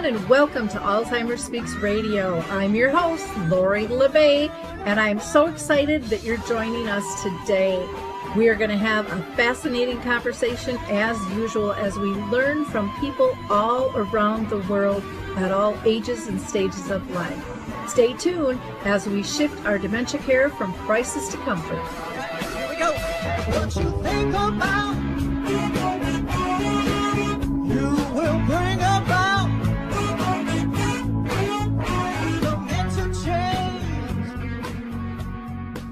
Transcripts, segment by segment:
and welcome to Alzheimer Speaks Radio. I'm your host, Lori LeBay, and I'm so excited that you're joining us today. We are going to have a fascinating conversation as usual as we learn from people all around the world at all ages and stages of life. Stay tuned as we shift our dementia care from crisis to comfort. Here we go. What you think about, you will bring about the mental change.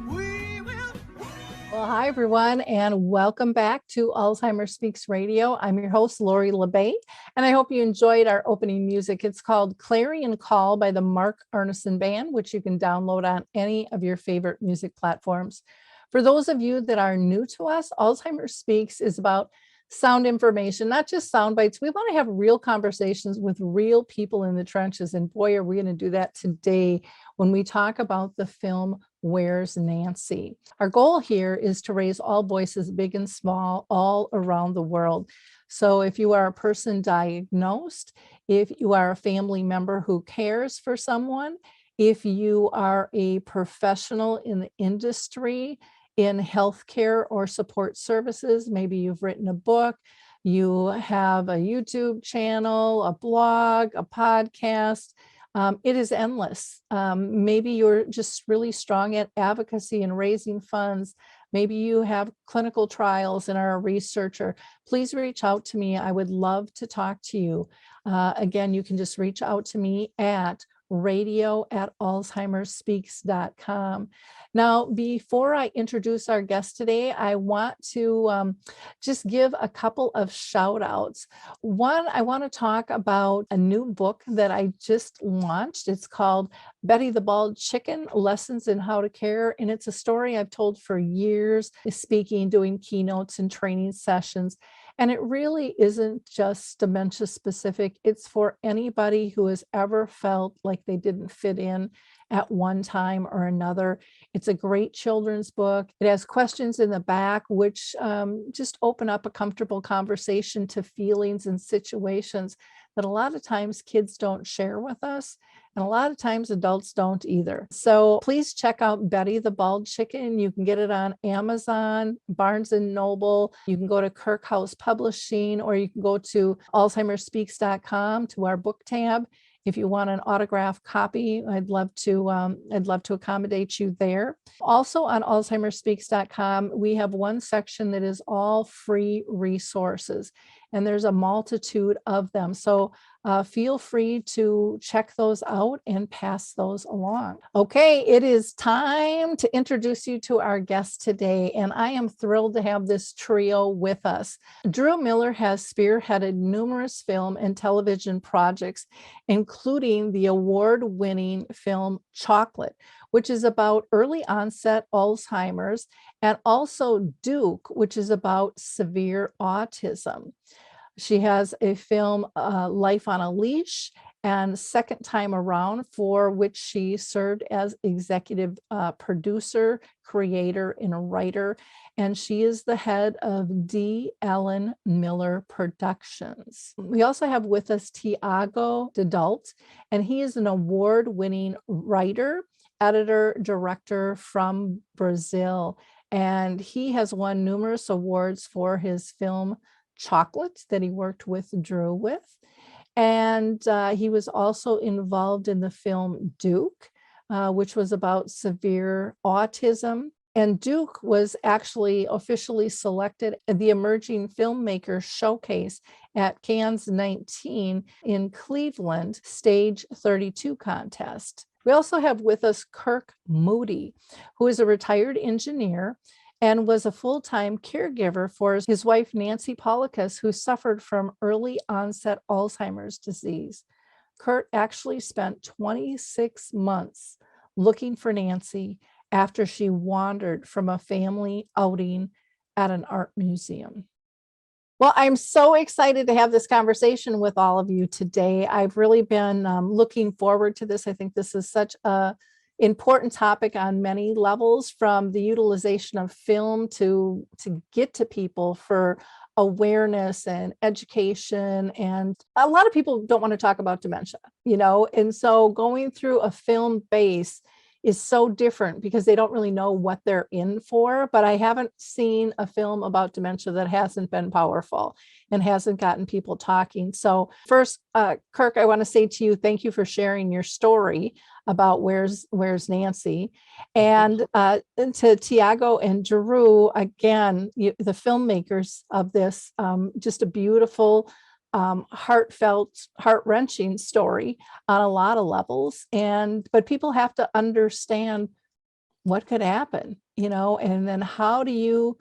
We will. Well, hi, everyone, and welcome back to Alzheimer Speaks Radio. I'm your host, Lori LeBay, and I hope you enjoyed our opening music. It's called Clarion Call by the Mark Arneson Band, which you can download on any of your favorite music platforms. For those of you that are new to us, Alzheimer Speaks is about sound information, not just sound bites. We want to have real conversations with real people in the trenches. And boy, are we going to do that today when we talk about the film Where's Nancy? Our goal here is to raise all voices, big and small, all around the world. So if you are a person diagnosed, if you are a family member who cares for someone, if you are a professional in the industry, in healthcare or support services, maybe you've written a book, you have a YouTube channel, a blog, a podcast. It is endless. Maybe you're just really strong at advocacy and raising funds. Maybe you have clinical trials and are a researcher. Please reach out to me. I would love to talk to you. Again, you can just reach out to me at radio@alzheimerspeaks.com. Now, before I introduce our guest today, I want to just give a couple of shout outs. One, I want to talk about a new book that I just launched. It's called Betty the Bald Chicken, Lessons in How to Care. And it's a story I've told for years, speaking, doing keynotes and training sessions. And it really isn't just dementia specific. It's for anybody who has ever felt like they didn't fit in at one time or another. It's a great children's book. It has questions in the back, which just open up a comfortable conversation to feelings and situations that a lot of times kids don't share with us. And a lot of times adults don't either. So please check out Betty the Bald Chicken. You can get it on Amazon, Barnes and Noble. You can go to Kirk House Publishing, or you can go to alzheimerspeaks.com to our book tab. If you want an autographed copy, I'd love to accommodate you there. Also on alzheimerspeaks.com, we have one section that is all free resources, and there's a multitude of them. So feel free to check those out and pass those along. Okay, it is time to introduce you to our guest today, and I am thrilled to have this trio with us. Dru Miller has spearheaded numerous film and television projects, including the award-winning film Chocolate, which is about early onset Alzheimer's, and also Duke, which is about severe autism. She has a film, Life on a Leash, and Second Time Around, for which she served as executive producer, creator, and writer. And she is the head of D. Ellen Miller Productions. We also have with us Thiago Dadalt, and he is an award-winning writer, editor, director from Brazil. And he has won numerous awards for his film Chocolate that he worked with Dru with. And he was also involved in the film Duke, which was about severe autism. And Duke was actually officially selected at the Emerging Filmmaker Showcase at Cannes 19 in Cleveland, Stage 32 contest. We also have with us Kirk Moody, who is a retired engineer and was a full-time caregiver for his wife, Nancy Paulikas, who suffered from early onset Alzheimer's disease. Kurt actually spent 26 months looking for Nancy after she wandered from a family outing at an art museum. Well, I'm so excited to have this conversation with all of you today. I've really been looking forward to this. I think this is such a important topic on many levels, from the utilization of film to get to people for awareness and education. And a lot of people don't want to talk about dementia, and so going through a film base is so different because they don't really know what they're in for. But I haven't seen a film about dementia that hasn't been powerful and hasn't gotten people talking. So first, Kirk, I want to say to you, thank you for sharing your story about Where's Nancy, and to Thiago and Dru, again, the filmmakers of this, just a beautiful, heartfelt, heart-wrenching story on a lot of levels. But people have to understand what could happen, and then how do you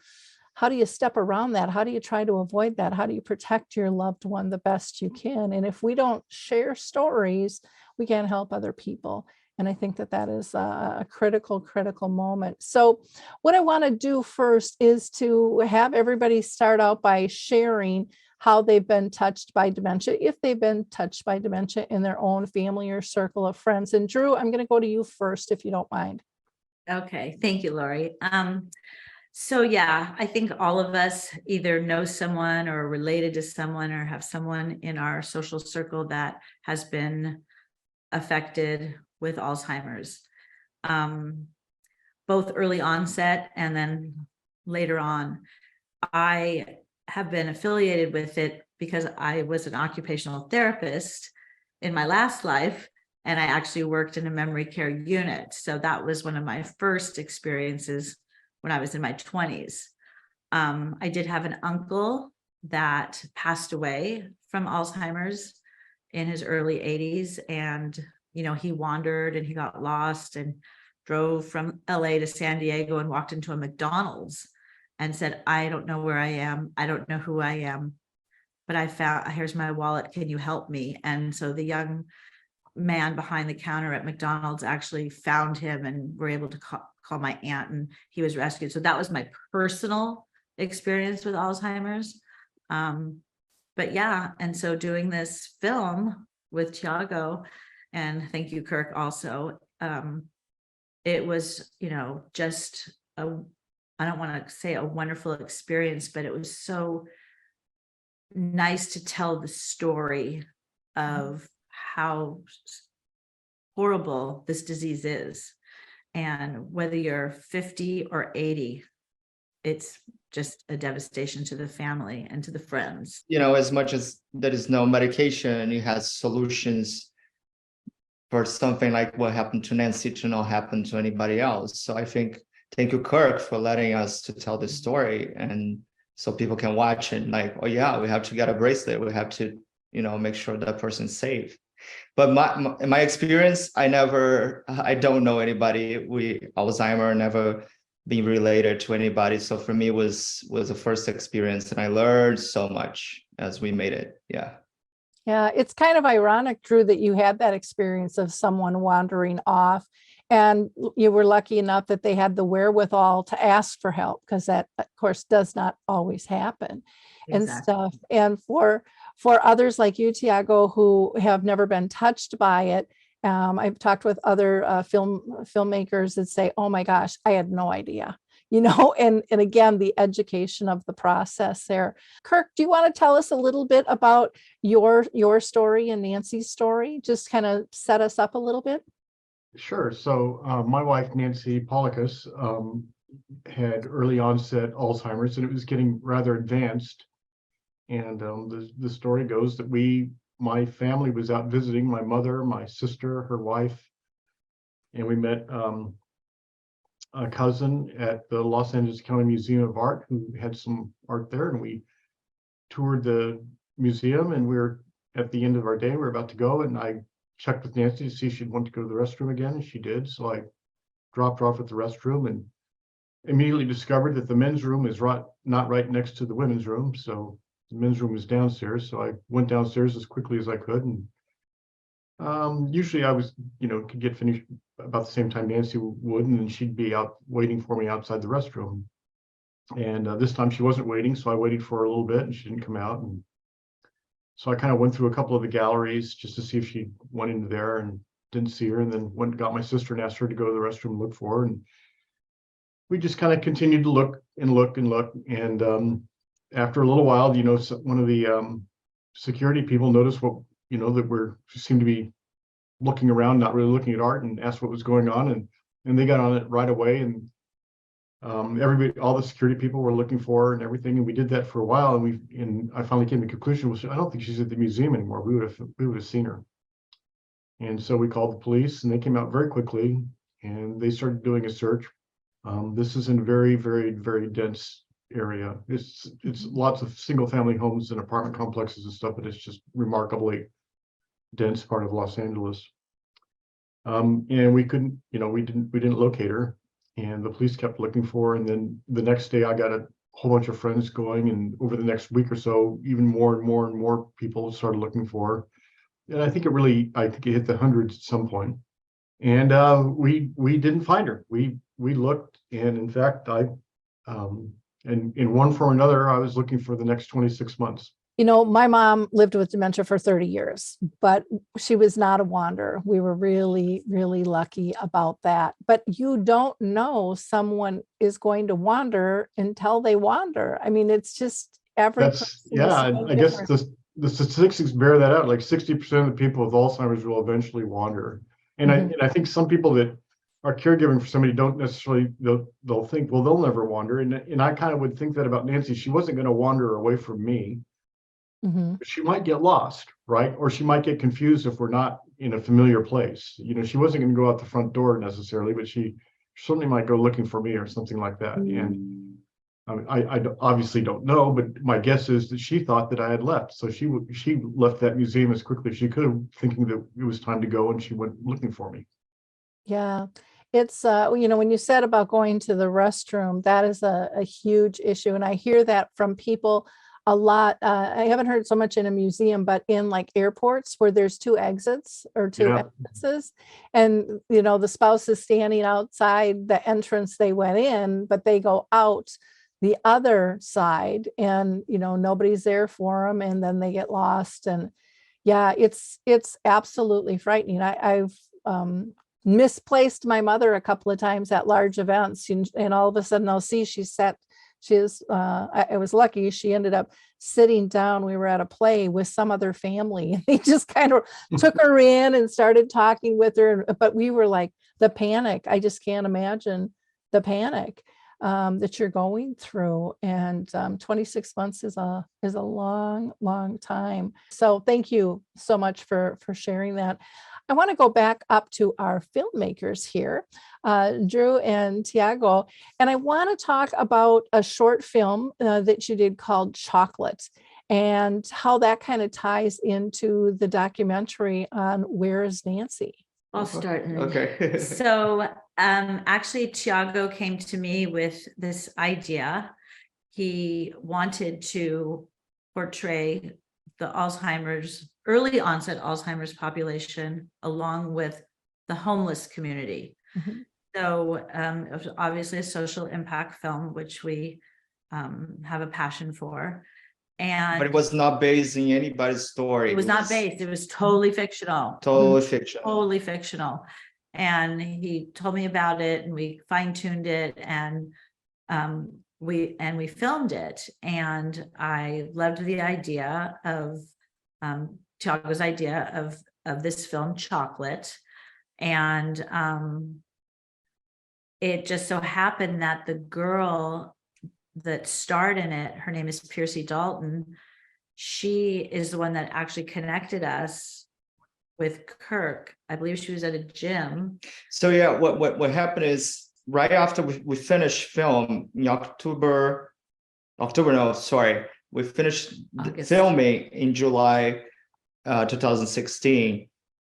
step around that? How do you try to avoid that? How do you protect your loved one the best you can? And if we don't share stories, we can't help other people. And I think that is a critical moment. So what I want to do first is to have everybody start out by sharing how they've been touched by dementia, if they've been touched by dementia in their own family or circle of friends. And Dru, I'm going to go to you first, if you don't mind. Okay, thank you, Lori. So yeah, I think all of us either know someone or related to someone or have someone in our social circle that has been affected with Alzheimer's, both early onset and then later on. I have been affiliated with it because I was an occupational therapist in my last life, and I actually worked in a memory care unit. So that was one of my first experiences when I was in my 20s. I did have an uncle that passed away from Alzheimer's in his early 80s. And, he wandered and he got lost and drove from LA to San Diego and walked into a McDonald's and said, I don't know where I am. I don't know who I am, but here's my wallet. Can you help me? And so the young man behind the counter at McDonald's actually found him and were able to call my aunt, and he was rescued. So that was my personal experience with Alzheimer's. But yeah, and so doing this film with Thiago, and thank you, Kirk, also, it was, just I don't want to say a wonderful experience, but it was so nice to tell the story of how horrible this disease is. And whether you're 50 or 80, it's just a devastation to the family and to the friends. As much as there is no medication, you have solutions for something like what happened to Nancy to not happen to anybody else. So I think, thank you, Kirk, for letting us to tell this story, and so people can watch it like, oh yeah, we have to get a bracelet. We have to, make sure that person's safe. But my experience, I don't know anybody with Alzheimer, never been related to anybody. So for me, was the first experience, and I learned so much as we made it. Yeah. Yeah, it's kind of ironic, Dru, that you had that experience of someone wandering off, and you were lucky enough that they had the wherewithal to ask for help, because that, of course, does not always happen. Exactly. And stuff. And for others like you, Thiago, who have never been touched by it, I've talked with other filmmakers that say, oh my gosh, I had no idea. And again, the education of the process there. Kirk, do you want to tell us a little bit about your story and Nancy's story? Just kind of set us up a little bit. Sure. So my wife, Nancy Paulikas, had early onset Alzheimer's, and it was getting rather advanced. And the story goes that my family was out visiting, my mother, my sister, her wife, and we met a cousin at the Los Angeles County Museum of Art who had some art there, and we toured the museum, and we were at the end of our day, we were about to go, and I checked with Nancy to see if she'd want to go to the restroom again, and she did. So I dropped her off at the restroom and immediately discovered that the men's room is not right next to the women's room. So the men's room is downstairs. So I went downstairs as quickly as I could, and usually I was, could get finished about the same time Nancy would, and then she'd be out waiting for me outside the restroom. And this time she wasn't waiting, so I waited for her a little bit, and she didn't come out. And so I kind of went through a couple of the galleries just to see if she went into there, and didn't see her. And then went and got my sister and asked her to go to the restroom and look for her. And we just kind of continued to look and look and look. And after a little while, one of the security people noticed that we seemed to be looking around, not really looking at art, and asked what was going on, and they got on it right away. And everybody, all the security people were looking for her and everything, and we did that for a while. And I finally came to the conclusion, I don't think she's at the museum anymore. We would have seen her. And so we called the police, and they came out very quickly, and they started doing a search. This is in a very, very, very dense area. It's lots of single family homes and apartment complexes and stuff, but it's just remarkably dense part of Los Angeles. And we couldn't, we didn't locate her, and the police kept looking for her. And then the next day I got a whole bunch of friends going, and over the next week or so, even more and more and more people started looking for her. And I think it hit the hundreds at some point. And we didn't find her. We looked, and in fact, and in one form or another, I was looking for the next 26 months. My mom lived with dementia for 30 years, but she was not a wanderer. We were really, really lucky about that. But you don't know someone is going to wander until they wander. I mean, it's just every person is so I guess different. the statistics bear that out. Like 60% of the people with Alzheimer's will eventually wander. And I think some people that are caregiving for somebody don't necessarily, they'll think, well, they'll never wander. And I kind of would think that about Nancy. She wasn't going to wander away from me. But she might get lost, right? Or she might get confused if we're not in a familiar place. She wasn't going to go out the front door necessarily, but she certainly might go looking for me or something like that. And I obviously don't know, but my guess is that she thought that I had left. So she left that museum as quickly as she could have, thinking that it was time to go, and she went looking for me. Yeah. It's, when you said about going to the restroom, that is a huge issue. And I hear that from people a lot. I haven't heard so much in a museum, but in like airports where there's two exits or two entrances, and the spouse is standing outside the entrance they went in, but they go out the other side, and nobody's there for them, and then they get lost. And yeah, it's absolutely frightening. I've misplaced my mother a couple of times at large events, and all of a sudden I'll see I was lucky. She ended up sitting down. We were at a play with some other family, and they just kind of took her in and started talking with her. But we were like, the panic, I just can't imagine the panic that you're going through. And 26 months is a long, long time. So thank you so much for sharing that. I want to go back up to our filmmakers here, Dru and Thiago, and I want to talk about a short film that you did called Chocolate, and how that kind of ties into the documentary on Where is Nancy? I'll start. Okay. So actually, Thiago came to me with this idea. He wanted to portray the early onset Alzheimer's population along with the homeless community. So it was obviously a social impact film, which we have a passion for. But it was not based in anybody's story. It was not based. It was totally fictional. Totally fictional. Totally fictional. And he told me about it, and we fine-tuned it, and we filmed it. And I loved the idea of Thiago's idea of this film, Chocolate. And it just so happened that the girl that starred in it, her name is Piercy Dalton. She is the one that actually connected us with Kirk. I believe she was at a gym. So yeah, what happened is right after we finished film in we finished filming in July 2016.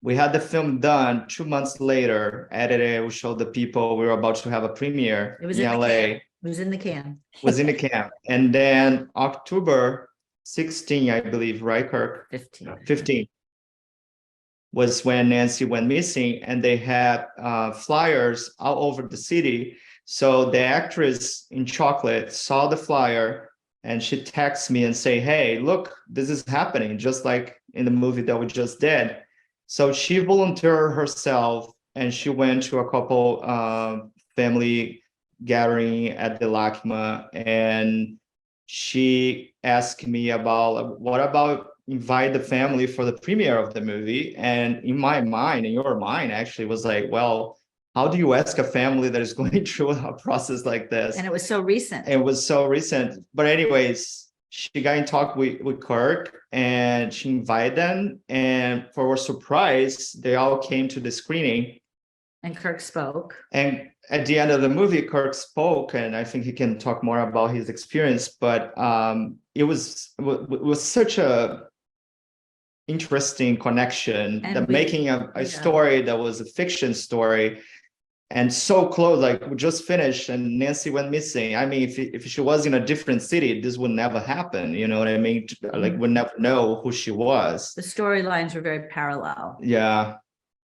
We had the film done 2 months later, edited, we showed the people, we were about to have a premiere in LA. It was in the can. Was in the camp. And then October 16, I believe, right, Kirk? 15 was when Nancy went missing, and they had flyers all over the city. So the actress in Chocolate saw the flyer, and she texted me and say, hey, look, this is happening, just like in the movie that we just did. So she volunteered herself, and she went to a couple family gathering at the LACMA, and she asked me about what about invite the family for the premiere of the movie. And in my mind, in your mind, actually was like, well, how do you ask a family that is going through a process like this? And it was so recent. It was so recent. But anyways, she got in talk with Kirk and she invited them. And for our surprise, they all came to the screening. And Kirk spoke. And at the end of the movie, Kirk spoke, and I think he can talk more about his experience. But it was such a interesting connection, And that we- making a story that was a fiction story and so close, like we just finished and Nancy went missing. I mean, if she was in a different city, this would never happen. You know what I mean? Like we'd never know who she was. The storylines were very parallel. Yeah.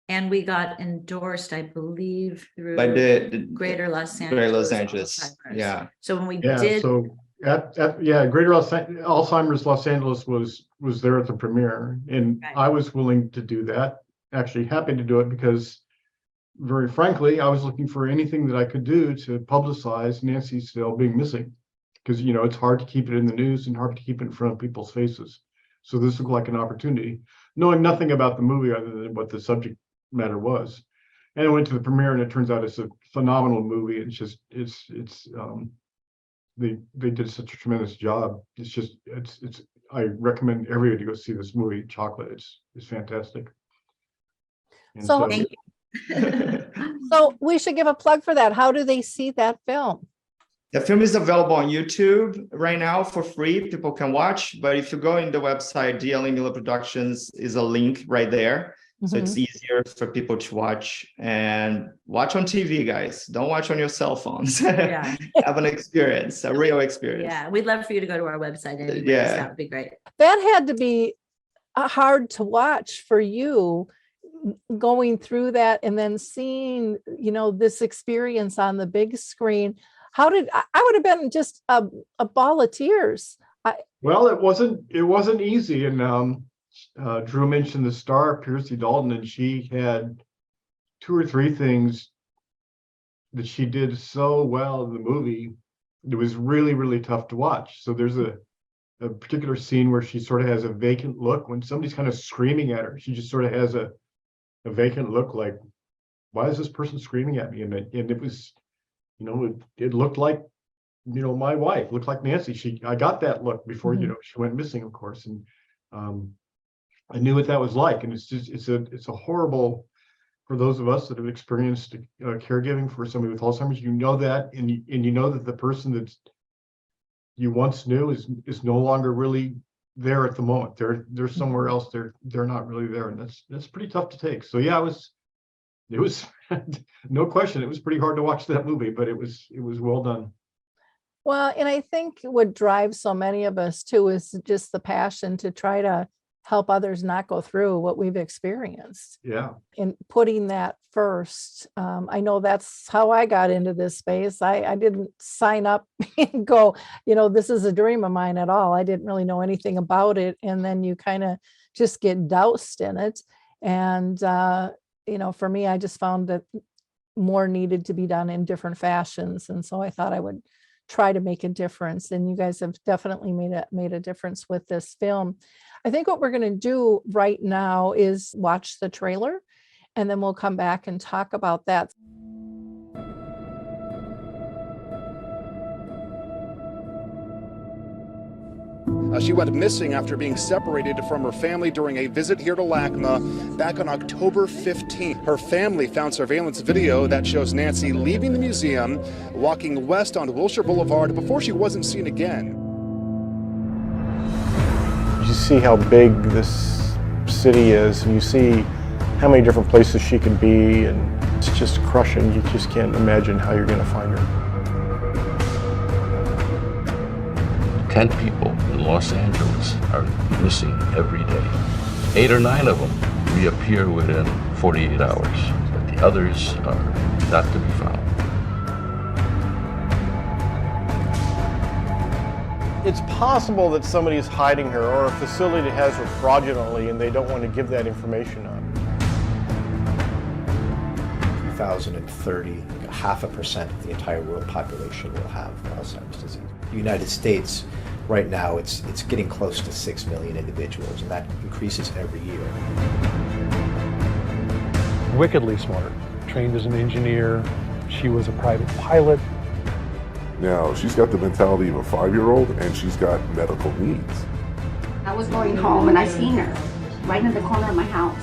And we got endorsed, I believe, through But the Greater Los Angeles. Greater Los Angeles. Alzheimer's. Yeah. So when we Yeah, did, so Greater Alzheimer's Los Angeles was there at the premiere, and Right. I was willing to do that. Actually, happy to do it because, very frankly, I was looking for anything that I could do to publicize Nancy still being missing, because it's hard to keep it in the news and hard to keep it in front of people's faces. So this looked like an opportunity, knowing nothing about the movie other than what the subject matter was. And I went to the premiere, and it turns out it's a phenomenal movie. It's just they did such a tremendous job. It's I recommend everybody to go see this movie, Chocolate. It's fantastic. And So- Thank So we should give a plug for that. How do they see that film? The film is available on YouTube right now for free. People can watch, but if you go in the website, DLE Miller Productions is a link right there. So it's easier for people to watch, and watch on TV, guys. Don't watch on your cell phones. yeah, Have an experience, a real experience. yeah, we'd love for you to go to our website. Anyways. Yeah. That would be great. That had to be hard to watch for you, going through that and then seeing, this experience on the big screen. How did I would have been just a ball of tears. Well, it wasn't easy, and Dru mentioned the star, Piercy Dalton, and she had 2 or 3 things that she did so well in the movie. It was really, really tough to watch. So there's a particular scene where she sort of has a vacant look when somebody's kind of screaming at her. She just sort of has a vacant look, like, why is this person screaming at me? And it was, it looked like, my wife, looked like Nancy. I got that look before, she went missing, of course. And I knew what that was like. And it's a horrible, for those of us that have experienced caregiving for somebody with Alzheimer's, that, and you know that the person that you once knew is no longer really there at the moment. They're somewhere else. They're not really there, and that's pretty tough to take. So yeah, it was no question. It was pretty hard to watch that movie, but it was well done. Well, and I think what drives so many of us too is just the passion to try to help others not go through what we've experienced, Yeah. and putting that first. I know that's how I got into this space. I didn't sign up and go, this is a dream of mine at all. I didn't really know anything about it. And then you kind of just get doused in it. And, for me, I just found that more needed to be done in different fashions. And so I thought I would try to make a difference. And you guys have definitely made a difference with this film. I think what we're going to do right now is watch the trailer, and then we'll come back and talk about that. She went missing after being separated from her family during a visit here to LACMA back on October 15th. Her family found surveillance video that shows Nancy leaving the museum, walking west on Wilshire Boulevard before she wasn't seen again. You see how big this city is, and you see how many different places she could be, and it's just crushing. You just can't imagine how you're going to find her. 10 people in Los Angeles are missing every day. 8 or 9 of them reappear within 48 hours, but the others are not to be found. It's possible that somebody is hiding her, or a facility has her fraudulently and they don't want to give that information up. 2030, 0.5% of the entire world population will have Alzheimer's disease. The United States, right now, it's getting close to 6 million individuals, and that increases every year. Wickedly smart, trained as an engineer. She was a private pilot. Now, she's got the mentality of a 5-year-old, and she's got medical needs. I was going home and I seen her right in the corner of my house.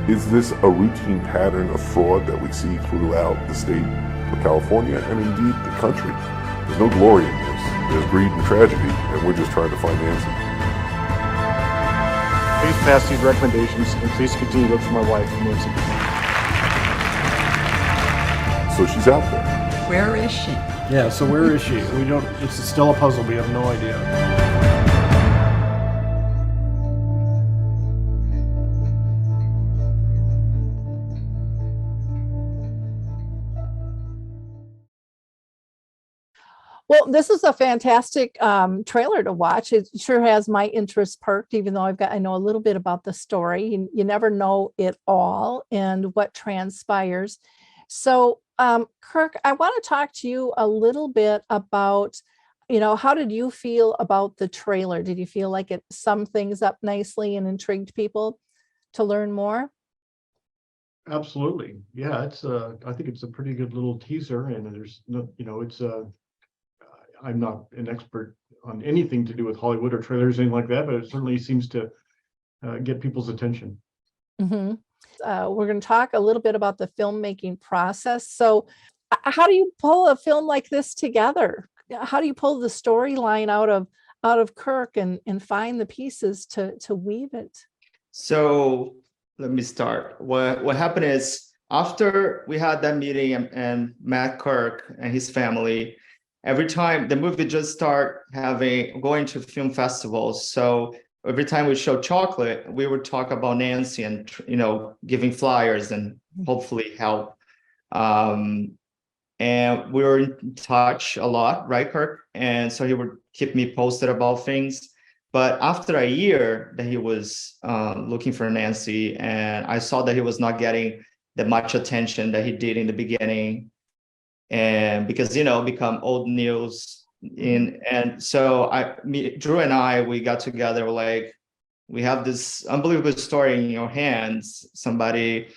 Is this a routine pattern of fraud that we see throughout the state of California and indeed the country? There's no glory in this. There's greed and tragedy, and we're just trying to find answers. Please pass these recommendations, and please continue to look for my wife, Nancy. So she's out there. Where is she? Yeah, so where is she? We don't, it's still a puzzle, we have no idea. Well, this is a fantastic trailer to watch. It sure has my interest perked, even though I know a little bit about the story. You never know it all and what transpires. So, Kirk, I want to talk to you a little bit about, how did you feel about the trailer? Did you feel like it summed things up nicely and intrigued people to learn more? Absolutely. Yeah, I think it's a pretty good little teaser, and there's no, I'm not an expert on anything to do with Hollywood or trailers, anything like that, but it certainly seems to get people's attention. Mm-hmm. We're going to talk a little bit about the filmmaking process. So how do you pull a film like this together? How do you pull the storyline out of Kirk and find the pieces to weave it? So let me start. What happened is, after we had that meeting and met Kirk and his family, every time the movie just start going to film festivals. So every time we show chocolate, we would talk about Nancy and, giving flyers and hopefully help. And we were in touch a lot, right, Kirk? And so he would keep me posted about things. But after a year that he was looking for Nancy, and I saw that he was not getting that much attention that he did in the beginning, and because, become old news and so Dru and I, we got together, like, we have this unbelievable story in your hands, somebody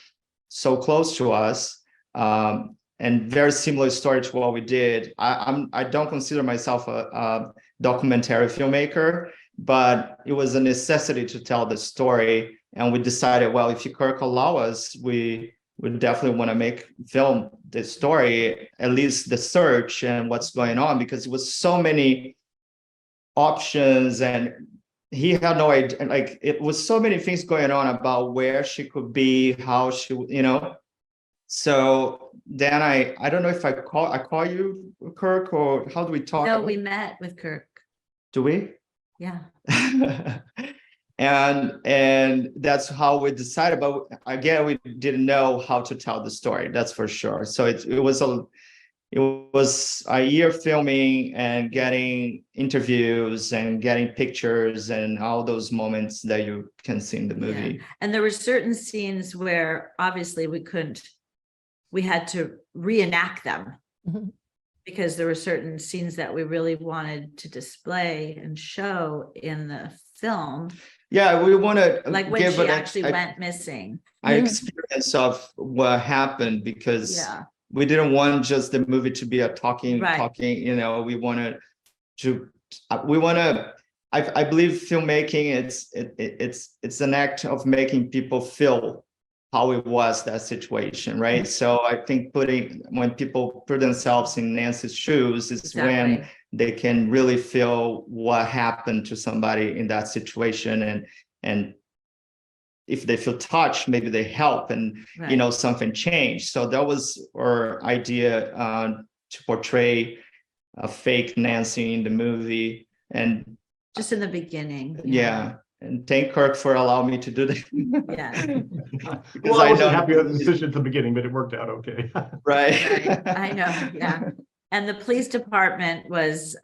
so close to us, and very similar story to what we did. I don't consider myself a documentary filmmaker, but it was a necessity to tell the story. And we decided, well, if Kirk allow us, we definitely want to film the story, at least the search and what's going on, because it was so many options and he had no idea, like it was so many things going on about where she could be, how she, So then I don't know if I call you Kirk, or how do we talk? No, we met with Kirk. Do we? Yeah. And that's how we decided. But again, we didn't know how to tell the story. That's for sure. So it was a year filming and getting interviews and getting pictures and all those moments that you can see in the movie. Yeah. And there were certain scenes where obviously we had to reenact them. Mm-hmm. Because there were certain scenes that we really wanted to display and show in the film. Yeah, we want to like when she actually went missing. Our experience of what happened, because we didn't want just the movie to be a talking. We wanted to. I believe filmmaking. It's an act of making people feel how it was, that situation, right? So I think when people put themselves in Nancy's shoes is when they can really feel what happened to somebody in that situation, and if they feel touched, maybe they help, and something changed. So that was our idea, to portray a fake Nancy in the movie, and just in the beginning. Yeah. And thank Kirk for allowing me to do that. Yeah. Well, I wasn't happy with the decision at the beginning, but it worked out okay. Right. I know. Yeah. And the police department was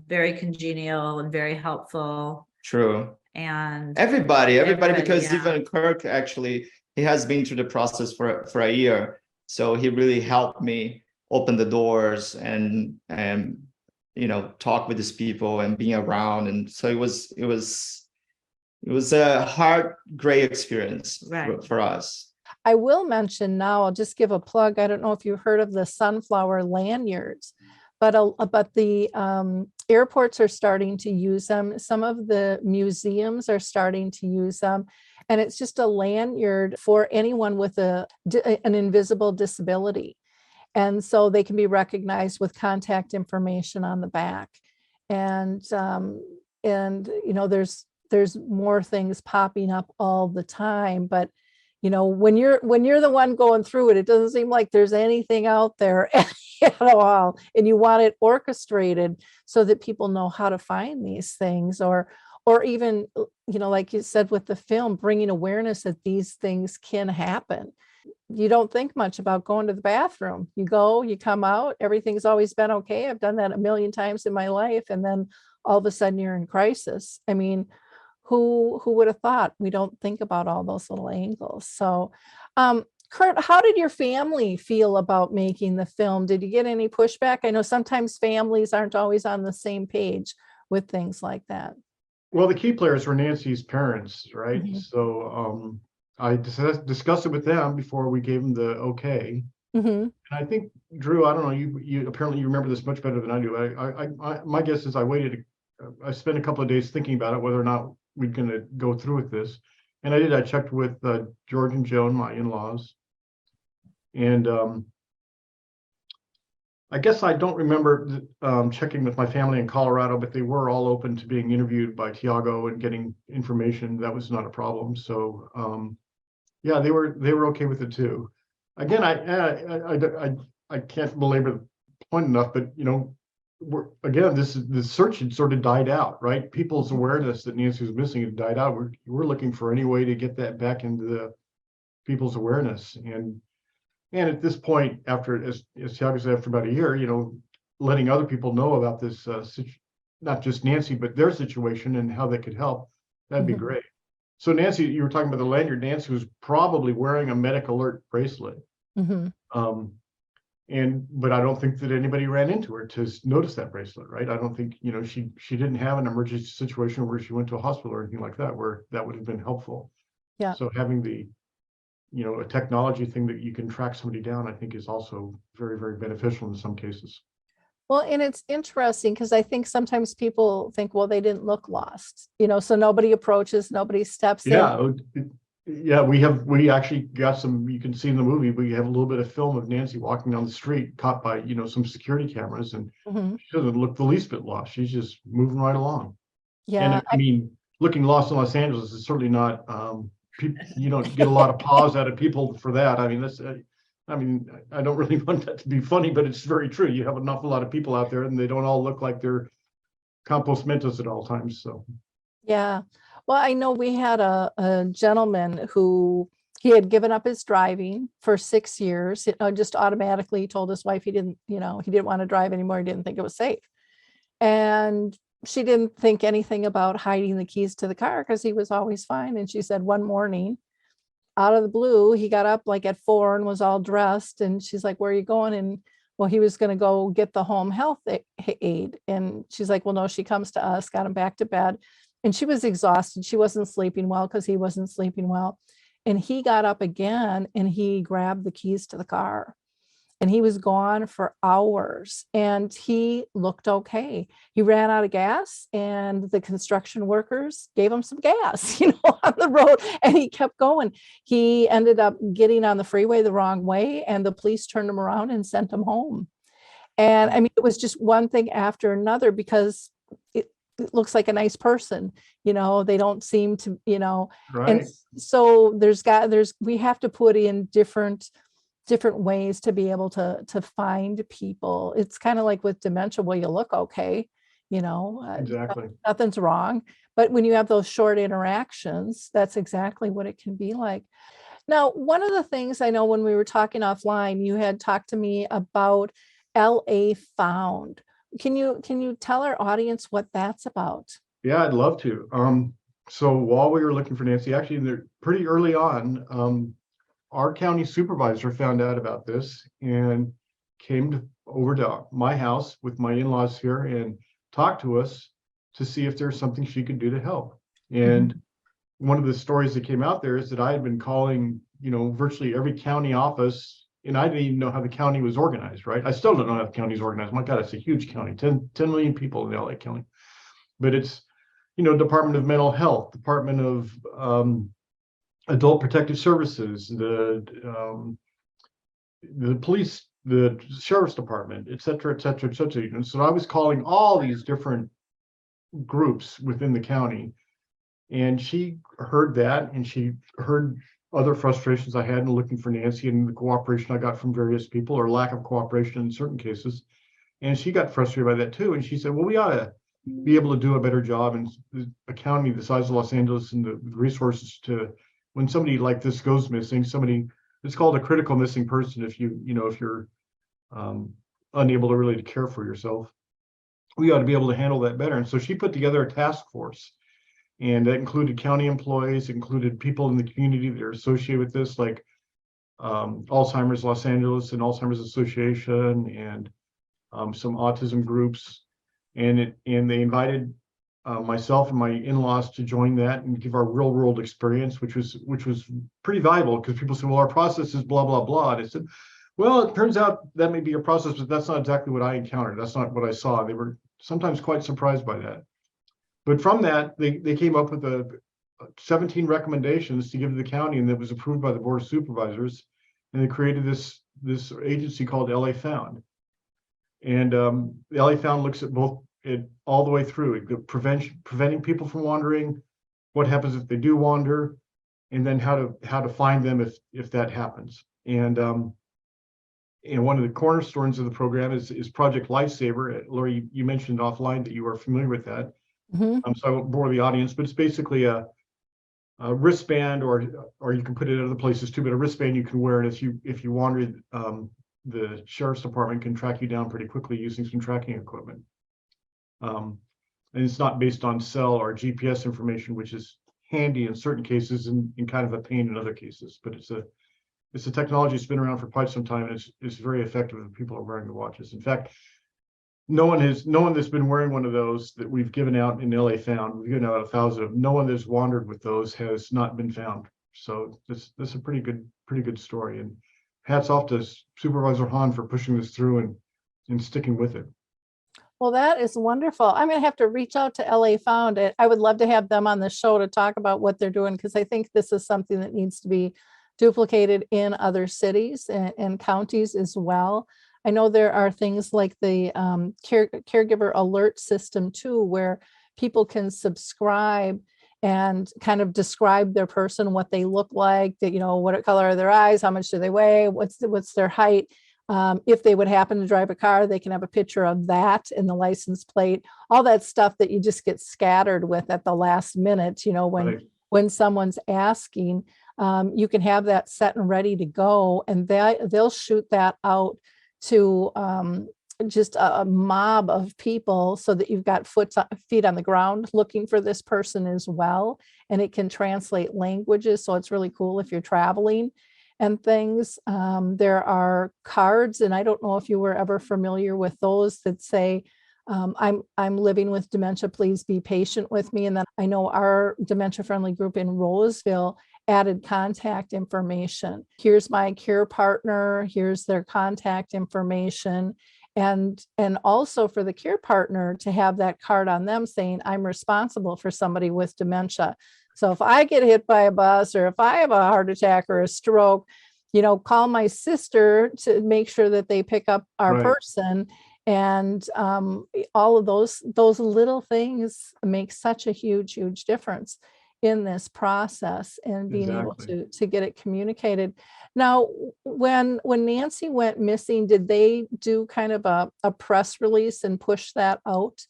very congenial and very helpful. True. And everybody, because even Kirk, actually, he has been through the process for a year. So he really helped me open the doors and talk with these people and being around. And so it was a hard, great experience for us. I will mention now, I'll just give a plug. I don't know if you've heard of the sunflower lanyards, but the airports are starting to use them. Some of the museums are starting to use them. And it's just a lanyard for anyone with an invisible disability. And so they can be recognized with contact information on the back. And there's more things popping up all the time, but when you're the one going through it, it doesn't seem like there's anything out there at all. And you want it orchestrated so that people know how to find these things, or even, like you said with the film, bringing awareness that these things can happen. You don't think much about going to the bathroom. You go, you come out, everything's always been okay. I've done that a million times in my life. And then all of a sudden you're in crisis. I mean, who would have thought? We don't think about all those little angles. So, Kurt, how did your family feel about making the film? Did you get any pushback? I know sometimes families aren't always on the same page with things like that. Well, the key players were Nancy's parents, right? Mm-hmm. So I discussed it with them before we gave them the okay. Mm-hmm. And I think, Drew, I don't know, you apparently you remember this much better than I do. I my guess is I spent a couple of days thinking about it, whether or not we're going to go through with this. And I checked with George and Joan, my in-laws. And I guess I don't remember checking with my family in Colorado, but they were all open to being interviewed by Thiago and getting information. That was not a problem. So yeah, they were okay with it too. Again, I can't belabor the point enough, but the search had sort of died out, right? People's awareness that Nancy was missing had died out. We're looking for any way to get that back into the people's awareness. And at this point, after, as Thiago said, after about a year, letting other people know about this, not just Nancy, but their situation and how they could help, that'd be great. So Nancy, you were talking about the lanyard. Nancy was probably wearing a medic alert bracelet. Mm-hmm. But I don't think that anybody ran into her to notice that bracelet, right? I don't think, she didn't have an emergency situation where she went to a hospital or anything like that, where that would have been helpful. Yeah. So having the, a technology thing that you can track somebody down, I think is also very, very beneficial in some cases. Well, and it's interesting because I think sometimes people think, well, they didn't look lost, so nobody approaches, nobody steps in. Yeah, we actually got some, you can see in the movie, we have a little bit of film of Nancy walking down the street caught by, some security cameras, and she doesn't look the least bit lost. She's just moving right along. Yeah. And I mean, looking lost in Los Angeles is certainly not, you don't get a lot of pause out of people for that. I mean, I don't really want that to be funny, but it's very true. You have an awful lot of people out there and they don't all look like they're compos mentis at all times. So. Yeah. Well, I know we had a gentleman who he had given up his driving for 6 years. Just automatically told his wife he didn't want to drive anymore. He didn't think it was safe. And she didn't think anything about hiding the keys to the car because he was always fine. And she said one morning, out of the blue, he got up like at 4 and was all dressed. And she's like, where are you going? And well, he was going to go get the home health aid. And she's like, well, no, she comes to us, got him back to bed. And she was exhausted. She wasn't sleeping well because he wasn't sleeping well. And he got up again and he grabbed the keys to the car. And he was gone for hours and he looked okay. He ran out of gas and the construction workers gave him some gas, on the road, and he kept going. He ended up getting on the freeway the wrong way and the police turned him around and sent him home. And I mean, it was just one thing after another because it looks like a nice person, they don't seem to, Right. And so we have to put in different ways to be able to find people. It's kind of like with dementia, well, you look okay, Exactly. nothing's wrong. But when you have those short interactions, that's exactly what it can be like. Now, one of the things I know when we were talking offline, you had talked to me about LA Found. Can you tell our audience what that's about? Yeah, I'd love to. So while we were looking for Nancy, actually, they're pretty early on, our county supervisor found out about this and came over to my house with my in-laws here and talked to us to see if there's something she could do to help. And one of the stories that came out there is that I had been calling, virtually every county office, and I didn't even know how the county was organized, right? I still don't know how the county is organized. My God, it's a huge county, 10 million people in LA County. But it's, Department of Mental Health, Department of Adult Protective Services, the police, the sheriff's department, et cetera, et cetera, et cetera. And so I was calling all these different groups within the county, and she heard that, and she heard other frustrations I had in looking for Nancy and the cooperation I got from various people, or lack of cooperation in certain cases. And she got frustrated by that too. And she said, well, we ought to be able to do a better job in a county the size of Los Angeles and the resources to, when somebody like this goes missing, it's called a critical missing person if you're unable to really care for yourself. We ought to be able to handle that better. And so she put together a task force, and that included county employees, included people in the community that are associated with this, like Alzheimer's Los Angeles and Alzheimer's Association, and some autism groups. And they invited myself and my in-laws to join that and give our real world experience, which was pretty valuable, because people said, well, our process is blah, blah, blah. And I said, well, it turns out that may be your process, but that's not exactly what I encountered. That's not what I saw. They were sometimes quite surprised by that. But from that, they came up with 17 recommendations to give to the county, and that was approved by the Board of Supervisors. And they created this agency called LA Found. And the LA Found looks at all the way through preventing people from wandering, what happens if they do wander, and then how to find them if that happens. And one of the cornerstones of the program is Project Lifesaver. Lori, you mentioned offline that you are familiar with that. So I won't bore the audience, but it's basically a wristband, or you can put it in other places too, but a wristband you can wear, and if you wander, the sheriff's department can track you down pretty quickly using some tracking equipment. And it's not based on cell or GPS information, which is handy in certain cases and kind of a pain in other cases. But it's a technology that's been around for quite some time, and it's very effective if people are wearing the watches. In fact, no one that's been wearing one of those that we've given out in LA Found, we've given out 1,000 of them, no one that's wandered with those has not been found. So this is a pretty good story. And hats off to Supervisor Hahn for pushing this through and sticking with it. Well, that is wonderful. I'm going to have to reach out to LA Found. I would love to have them on the show to talk about what they're doing, because I think this is something that needs to be duplicated in other cities and counties as well. I know there are things like the caregiver alert system too, where people can subscribe and kind of describe their person, what they look like, that, what color are their eyes, how much do they weigh, what's their height. If they would happen to drive a car, they can have a picture of that in the license plate, all that stuff that you just get scattered with at the last minute, when someone's asking, you can have that set and ready to go, and they'll shoot that out to just a mob of people, so that you've got feet on the ground looking for this person as well. And it can translate languages. So it's really cool if you're traveling and things. There are cards, and I don't know if you were ever familiar with those, that say, I'm living with dementia, please be patient with me. And then I know our dementia friendly group in Roseville added contact information. Here's my care partner, here's their contact information. And also for the care partner to have that card on them saying, I'm responsible for somebody with dementia. So if I get hit by a bus, or if I have a heart attack or a stroke, call my sister to make sure that they pick up our person. And all of those little things make such a huge difference in this process, and being able to get it communicated. Now, when Nancy went missing, did they do kind of a press release and push that out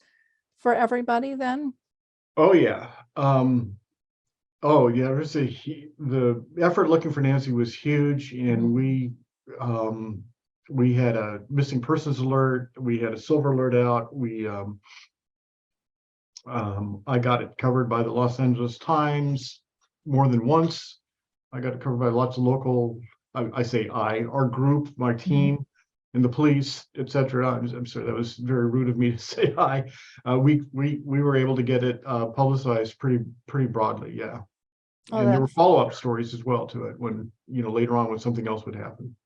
for everybody then? Oh yeah. The effort looking for Nancy was huge, and we had a missing persons alert, we had a silver alert out, I got it covered by the Los Angeles Times more than once. I got covered by lots of local, our group, my team, and the police, etc. I'm sorry, that was very rude of me to say I. We were able to get it publicized pretty broadly, yeah. And there were follow-up stories as well to it when, later on when something else would happen.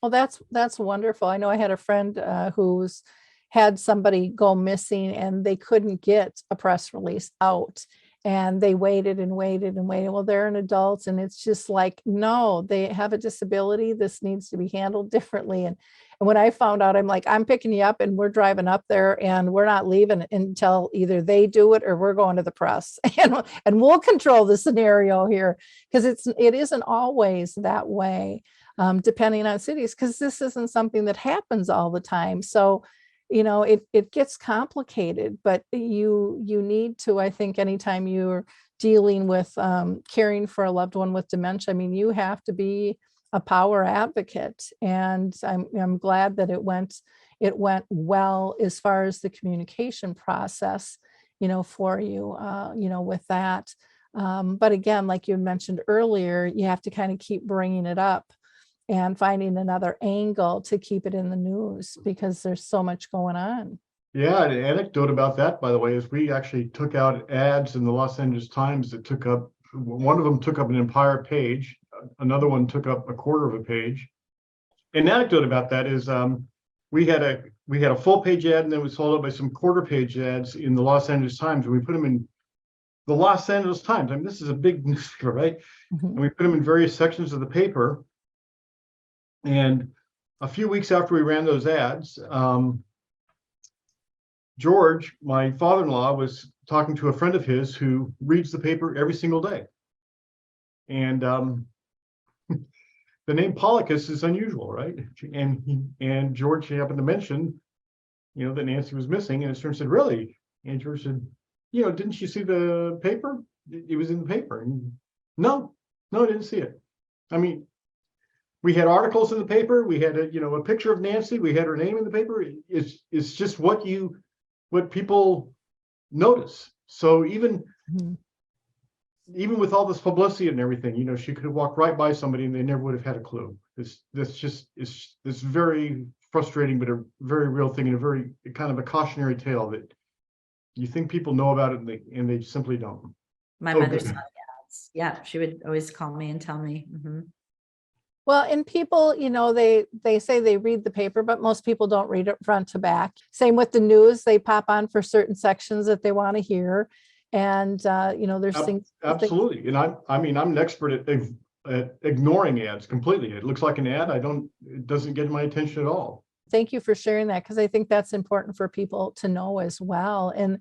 Well, that's wonderful. I know I had a friend who's had somebody go missing and they couldn't get a press release out. And they waited and waited and waited. Well, they're an adult, and it's just like, no, they have a disability. This needs to be handled differently. And when I found out, I'm like, I'm picking you up and we're driving up there and we're not leaving until either they do it or we're going to the press, and we'll control the scenario here, because it isn't always that way, depending on cities, because this isn't something that happens all the time. So it gets complicated, but you need to, I think, anytime you're dealing with caring for a loved one with dementia, I mean, you have to be a power advocate. And I'm glad that it went well as far as the communication process, for you, with that. But again, like you mentioned earlier, you have to kind of keep bringing it up and finding another angle to keep it in the news, because there's so much going on. Yeah, an anecdote about that, by the way, is we actually took out ads in the Los Angeles Times that one of them took up an entire page, another one took up a quarter of a page. An anecdote about that is we had a full page ad, and then we followed up by some quarter page ads in the Los Angeles Times, and we put them in the Los Angeles Times. I mean, this is a big newspaper, right? And we put them in various sections of the paper. And a few weeks after we ran those ads, George, my father-in-law, was talking to a friend of his who reads the paper every single day. And the name Paulikas is unusual, right? And George happened to mention, that Nancy was missing, and his friend said, "Really?" And George said, "Didn't you see the paper? It was in the paper." And no, I didn't see it. I mean, we had articles in the paper. We had a picture of Nancy. We had her name in the paper. It's just what people notice. So even with all this publicity and everything, she could have walked right by somebody and they never would have had a clue. It's very frustrating, but a very real thing, and a very kind of a cautionary tale that you think people know about it and they simply don't. My mother saw the ads. Yeah, she would always call me and tell me. Well, and people, they say they read the paper, but most people don't read it front to back. Same with the news. They pop on for certain sections that they want to hear. And, there's things. Absolutely. And I'm an expert at ignoring ads completely. It looks like an ad. It doesn't get my attention at all. Thank you for sharing that, because I think that's important for people to know as well. And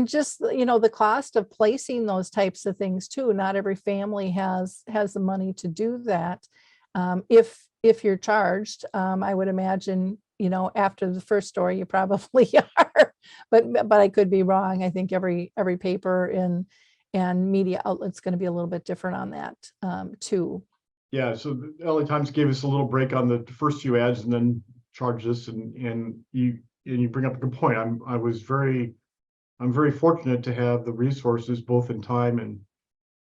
just, the cost of placing those types of things too. Not every family has the money to do that. If you're charged, I would imagine, after the first story, you probably are, but I could be wrong. I think every paper and media outlet's going to be a little bit different on that, too. Yeah. So the LA Times gave us a little break on the first few ads and then charged us, and you bring up a good point. I'm very fortunate to have the resources, both in time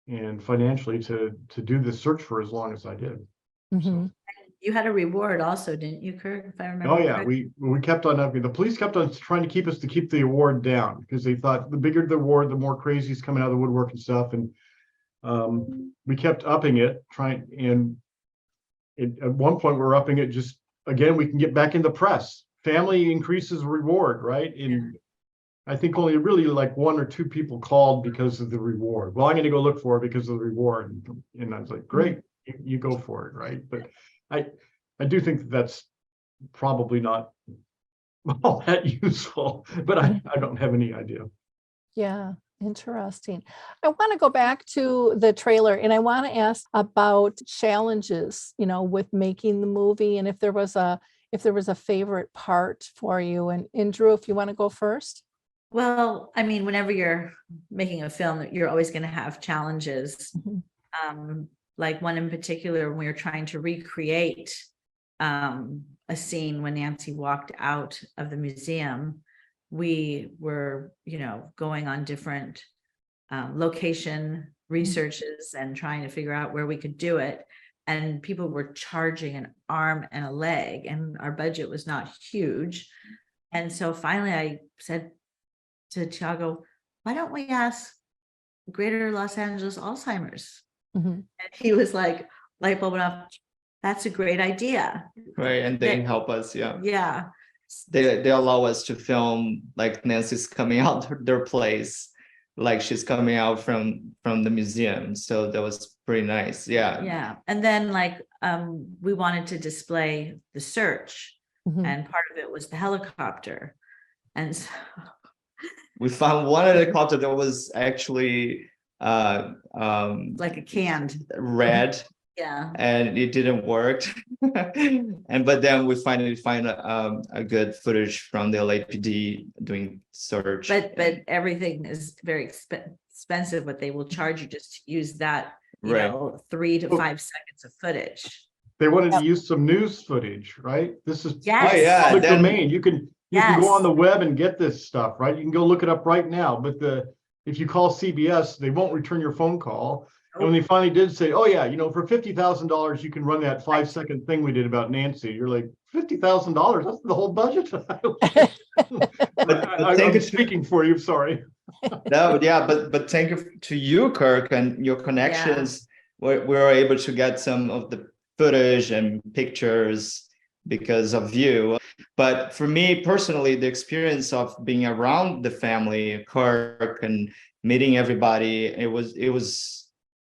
and financially, to do this search for as long as I did. So. You had a reward also, didn't you, Kirk? If I remember. Oh yeah, we kept on upping. The police kept on trying to keep us to keep the award down, because they thought the bigger the award, the more crazies coming out of the woodwork and stuff. And we kept upping it, at one point we're upping it just, again, we can get back in the press. Family increases reward, right? And I think only really like one or two people called because of the reward. Well, I'm going to go look for it because of the reward. And I was like, great. You go for it, right? But I do think that's probably not all that useful, but I don't have any idea. Yeah, interesting. I want to go back to the trailer, and I want to ask about challenges, with making the movie, and if there was a favorite part for you. And Dru, if you want to go first. Well, I mean, whenever you're making a film, you're always going to have challenges. Like one in particular, when we were trying to recreate a scene when Nancy walked out of the museum, we were, going on different location researches and trying to figure out where we could do it. And people were charging an arm and a leg, and our budget was not huge. And so finally I said to Thiago, why don't we ask Greater Los Angeles Alzheimer's? And he was like, light bulb went off. That's a great idea. Right. And they help us. Yeah. Yeah. They allow us to film like Nancy's coming out their place, like she's coming out from the museum. So that was pretty nice. Yeah. Yeah. And then like we wanted to display the search, and part of it was the helicopter. And so we found one helicopter that was actually like a canned red. Yeah. And it didn't work. But then we finally find a good footage from the LAPD doing search. But everything is very expensive, but they will charge you just to use that, you know, 3 to 5 seconds of footage. They wanted to use some news footage, right? This is public public domain. You can go on the web and get this stuff, right? You can go look it up right now. But if you call CBS, they won't return your phone call. And when they finally did say, oh yeah, you know, for $50,000, you can run that 5-second thing we did about Nancy. You're like, $50,000? That's the whole budget. I'm speaking for you. Sorry. No, yeah, but thank you to you, Kirk, and your connections. We were able to get some of the footage and pictures because of you. But for me personally, the experience of being around the family, Kirk, and meeting everybody, it was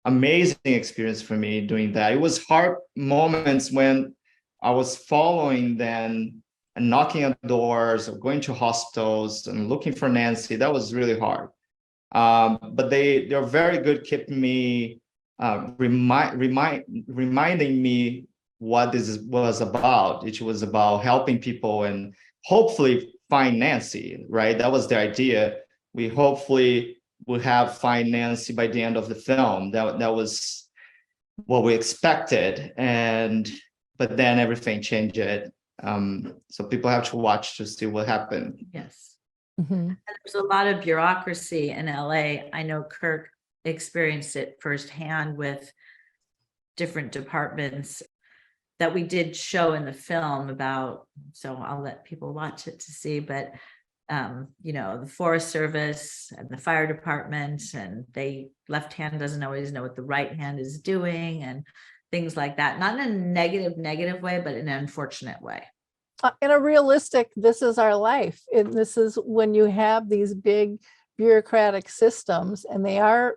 amazing experience for me doing that. It was hard moments when I was following them and knocking on doors or going to hospitals and looking for Nancy. That was really hard. But they're very good keeping me reminding me what this was about. It was about helping people and hopefully find Nancy, right? That was the idea. We hopefully will have find Nancy by the end of the film. That was what we expected. But then everything changed. So people have to watch to see what happened. Yes. And there's a lot of bureaucracy in LA. I know Kirk experienced it firsthand with different departments that we did show in the film about, so I'll let people watch it to see, but you know, the Forest Service and the fire department, and left hand doesn't always know what the right hand is doing and things like that. Not in a negative way, but in an unfortunate way. In a realistic, this is our life. And this is when you have these big bureaucratic systems and they are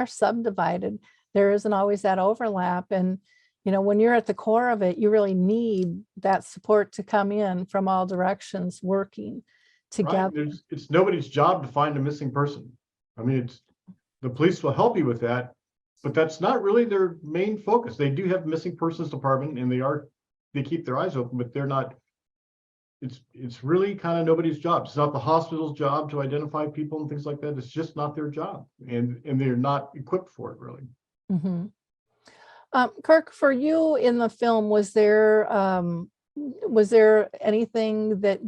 subdivided. There isn't always that overlap. And, you know, when you're at the core of it, you really need that support to come in from all directions working together. Right. It's nobody's job to find a missing person. I mean, the police will help you with that, but that's not really their main focus. They do have missing persons department and they keep their eyes open, but they're not, it's really kind of nobody's job. It's not the hospital's job to identify people and things like that. It's just not their job, and they're not equipped for it really. Kirk, for you in the film, was there anything that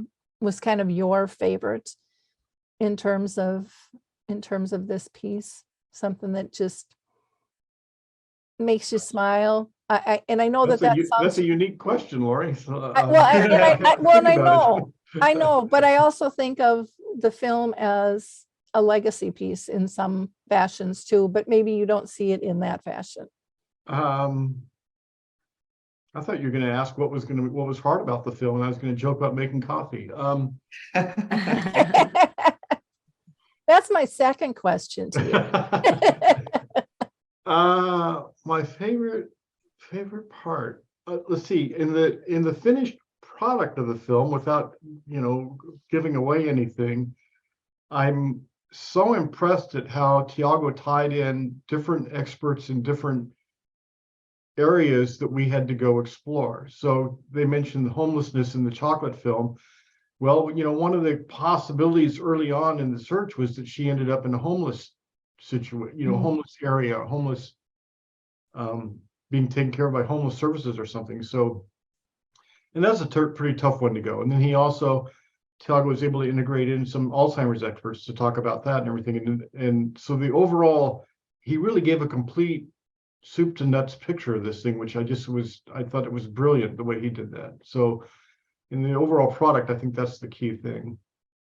was kind of your favorite in terms of this piece? Something that just makes you smile? I know that's a unique question, Lori. So, I know, but I also think of the film as a legacy piece in some fashions too, but maybe you don't see it in that fashion. I thought you were going to ask what was hard about the film, and I was going to joke about making coffee. That's my second question to you. My favorite part. Let's see. In the finished product of the film, without giving away anything, I'm so impressed at how Thiago tied in different experts in different areas that we had to go explore. So they mentioned homelessness in the chocolate film. Well, one of the possibilities early on in the search was that she ended up in a homeless situation, homeless area, homeless, being taken care of by homeless services or something. So, and that's a pretty tough one to go. And then Thiago was able to integrate in some Alzheimer's experts to talk about that and everything. And so the overall he really gave a complete soup to nuts picture of this thing, which I thought it was brilliant the way he did that. So in the overall product, I think that's the key thing.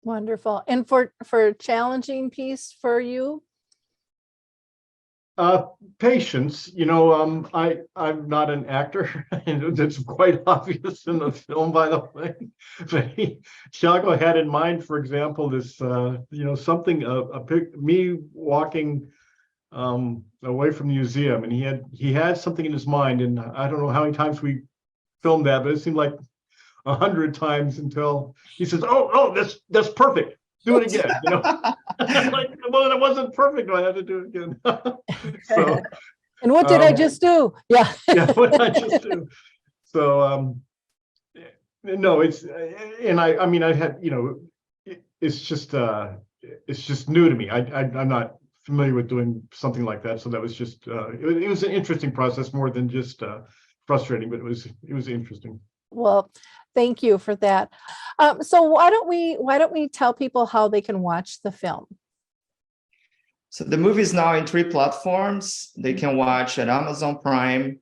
Wonderful. And for challenging piece for you? Patience. You know, I'm not an actor, and it's quite obvious in the film, by the way. But Thiago had in mind, for example, this you know, something me walking away from the museum, and he had something in his mind, and I don't know how many times we filmed that, but it seemed like 100 times until he says, "Oh, that's perfect. Do it again." You know, like, well, it wasn't perfect. I had to do it again. So, and what did I just do? Yeah. Yeah, what did I just do? So, no, it's, and I mean, I had, you know, it's just new to me. I'm not familiar with doing something like that. So that was just, it was an interesting process, more than just frustrating, but it was interesting. Well, thank you for that. So why don't we tell people how they can watch the film? So the movie is now in 3 platforms. They can watch at Amazon Prime,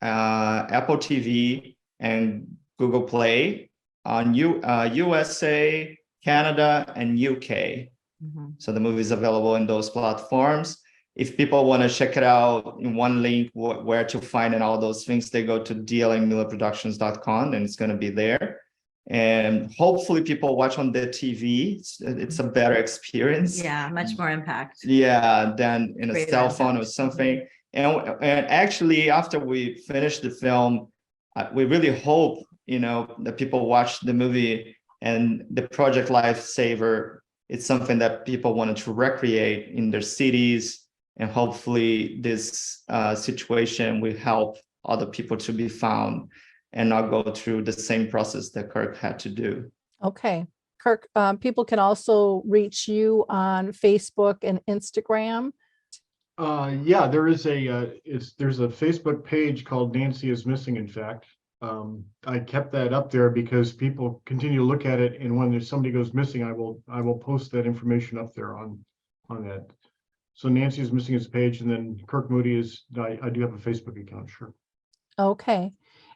Apple TV, and Google Play on USA, Canada, and UK. So the movie is available in those platforms. If people want to check it out in one link, where to find and all those things, they go to dlmillerproductions.com, and it's going to be there. And hopefully people watch on the TV. It's a better experience. Yeah, much more impact. Yeah, than in a Great cell phone impact. or something. And actually, after we finish the film, we really hope, you know, that people watch the movie and the Project Lifesaver. It's something that people wanted to recreate in their cities. And hopefully this situation will help other people to be found and not go through the same process that Kirk had to do. Okay. Kirk, people can also reach you on Facebook and Instagram. Yeah, there's a Facebook page called Nancy is Missing, in fact. I kept that up there because people continue to look at it, and when there's somebody goes missing, I will post that information up there on that. So Nancy is Missing his page, and then Kirk Moody is, I do have a Facebook account, sure. Okay.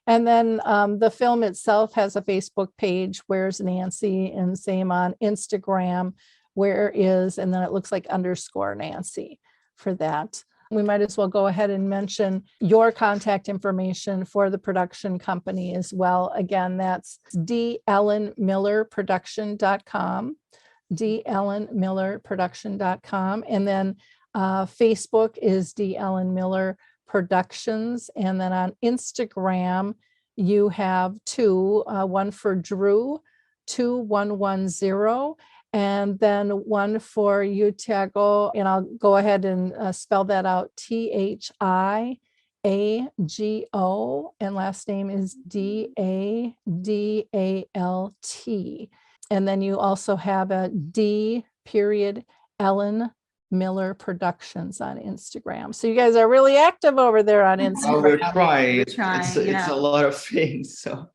And then the film itself has a Facebook page, Where's Nancy, and same on Instagram, Where is, and then it looks like _Nancy for that. We might as well go ahead and mention your contact information for the production company as well. Again, that's dellenmillerproduction.com, dellenmillerproduction.com. And then Facebook is D. Ellen Miller Productions. And then on Instagram, you have 2, one for Dru 2110, and then one for you, Thiago, and I'll go ahead and spell that out, THIAGO, and last name is DADALT. And then you also have a D. Ellen Miller Productions on Instagram. So you guys are really active over there on Instagram. Oh, we're trying. We're trying, It's a lot of things. So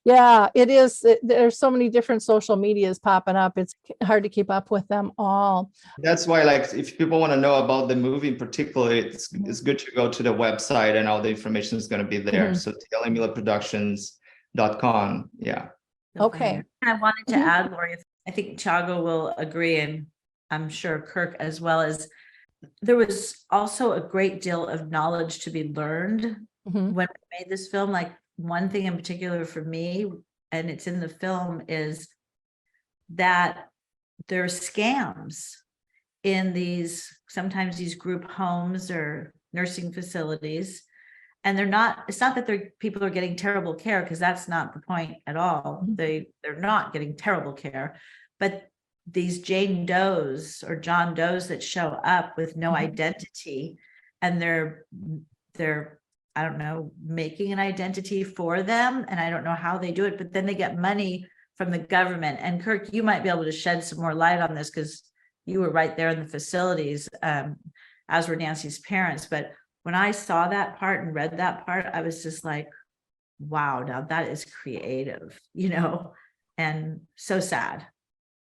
yeah, it is. There's so many different social medias popping up. It's hard to keep up with them all. that's why, like, if people want to know about the movie in particular, it's good to go to the website, and all the information is going to be there. So dellenmillerproductions.com. Yeah. Okay. I wanted to add, Lori, I think Thiago will agree, and I'm sure Kirk as well, as there was also a great deal of knowledge to be learned when we made this film. Like, one thing in particular for me, and it's in the film, is that there are scams in sometimes these group homes or nursing facilities. And it's not that people are getting terrible care, because that's not the point at all. They're not getting terrible care, but these Jane Does or John Does that show up with no identity, and they're I don't know, making an identity for them. And I don't know how they do it, but then they get money from the government. And Kirk, you might be able to shed some more light on this, because you were right there in the facilities, as were Nancy's parents. But when I saw that part and read that part, I was just like, wow, now that is creative, you know, and so sad.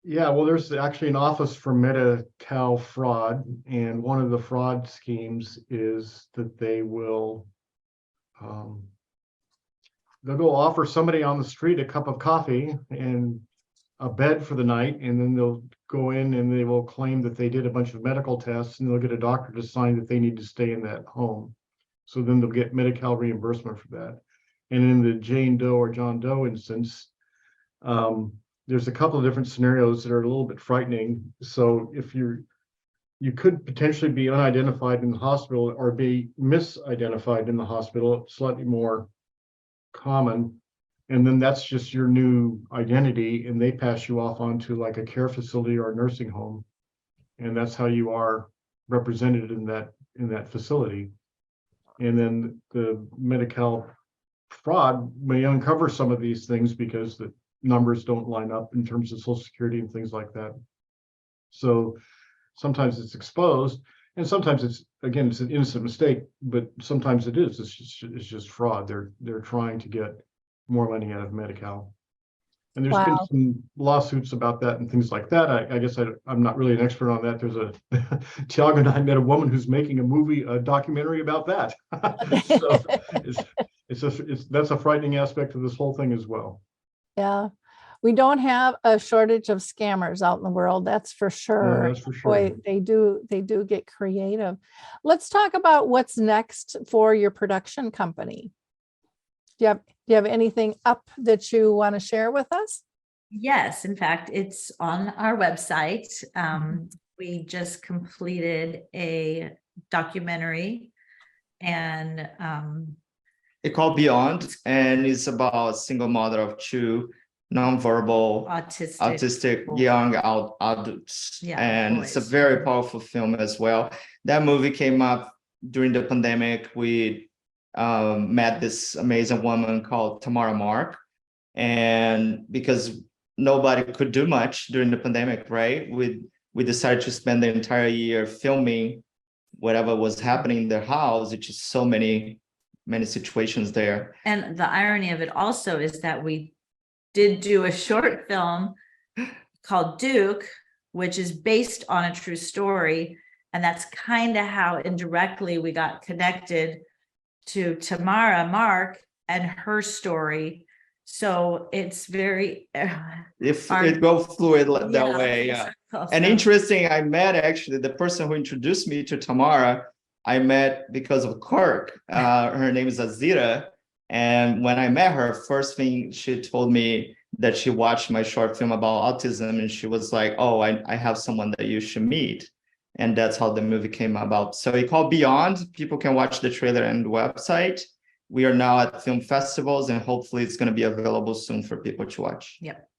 Yeah, well, there's actually an office for Medi-Cal fraud, and one of the fraud schemes is that they'll go offer somebody on the street a cup of coffee and a bed for the night, and then they'll go in and they will claim that they did a bunch of medical tests, and they'll get a doctor to sign that they need to stay in that home. So then they'll get Medi-Cal reimbursement for that. And in the Jane Doe or John Doe instance, there's a couple of different scenarios that are a little bit frightening. So if you could potentially be unidentified in the hospital or be misidentified in the hospital, slightly more common. And then that's just your new identity, and they pass you off onto like a care facility or a nursing home. And that's how you are represented in that facility. And then the Medi-Cal fraud may uncover some of these things because the numbers don't line up in terms of Social Security and things like that. So sometimes it's exposed, and sometimes it's an innocent mistake, but sometimes it is. It's just fraud. They're trying to get more money out of Medi-Cal. And there's been some lawsuits about that and things like that. I guess I'm not really an expert on that. There's Thiago and I met a woman who's making a documentary about that. So that's a frightening aspect of this whole thing as well. Yeah, we don't have a shortage of scammers out in the world. That's for sure. Yeah, that's for sure. Boy, they do get creative. Let's talk about what's next for your production company. Do you have anything up that you want to share with us? Yes, in fact, it's on our website. We just completed a documentary, and It's called Beyond, and it's about a single mother of two nonverbal autistic young adults. Yeah, and boys. It's a very powerful film as well. That movie came up during the pandemic. We met this amazing woman called Tamara Mark, and because nobody could do much during the pandemic, right? We decided to spend the entire year filming whatever was happening in their house. It's just so many situations there. And the irony of it also is that we did do a short film called Duke, which is based on a true story. And that's kind of how indirectly we got connected to Tamara Mark and her story. So it's very it goes fluid that way. Yeah. And interesting, I met actually the person who introduced me to Tamara. I met because of Kirk. Her name is Azira. And when I met her, first thing she told me that she watched my short film about autism, and she was like, oh, I have someone that you should meet. And that's how the movie came about. So it's called Beyond. People can watch the trailer and the website. We are now at film festivals, and hopefully it's going to be available soon for people to watch. Yep.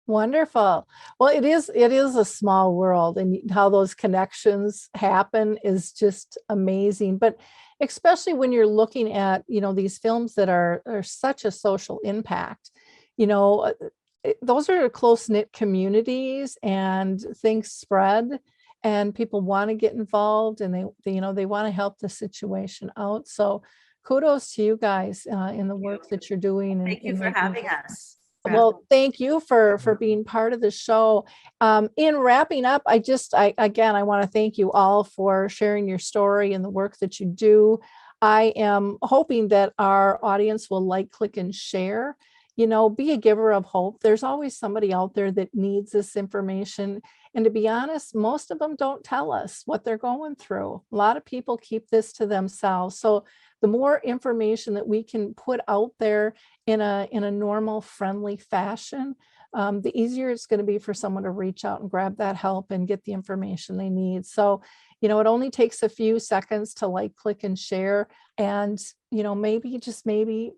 Wonderful. Well, it is a small world, and how those connections happen is just amazing. But especially when you're looking at, these films that are such a social impact, those are close-knit communities, and things spread, and people want to get involved, and they want to help the situation out. So kudos to you guys in the work that you're doing. Thank you for having us. Well, thank you for being part of the show. In wrapping up, I want to thank you all for sharing your story and the work that you do. I am hoping that our audience will like, click, and share. Be a giver of hope. There's always somebody out there that needs this information. And to be honest, most of them don't tell us what they're going through. A lot of people keep this to themselves. So the more information that we can put out there in a normal, friendly fashion, the easier it's going to be for someone to reach out and grab that help and get the information they need. So, it only takes a few seconds to like, click, and share. And, maybe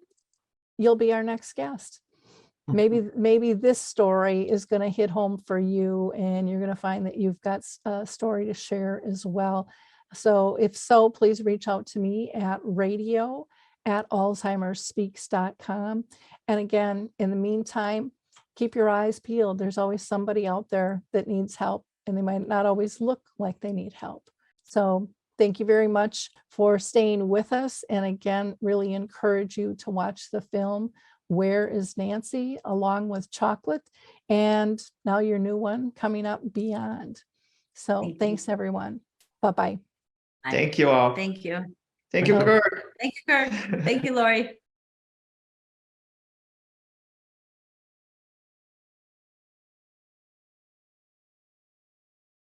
you'll be our next guest. Maybe this story is going to hit home for you, and you're going to find that you've got a story to share as well. So if so, please reach out to me at radio@alzheimersspeaks.com. And again, in the meantime, keep your eyes peeled. There's always somebody out there that needs help, and they might not always look like they need help. So thank you very much for staying with us. And again, really encourage you to watch the film Where is Nancy, along with Chocolate, and now your new one coming up, Beyond. So Thank you. thanks, everyone. Bye-bye. Thank you all. Thank you. Thank you, Okay. Kirk. Thank you, Kirk. Thank you, Lori.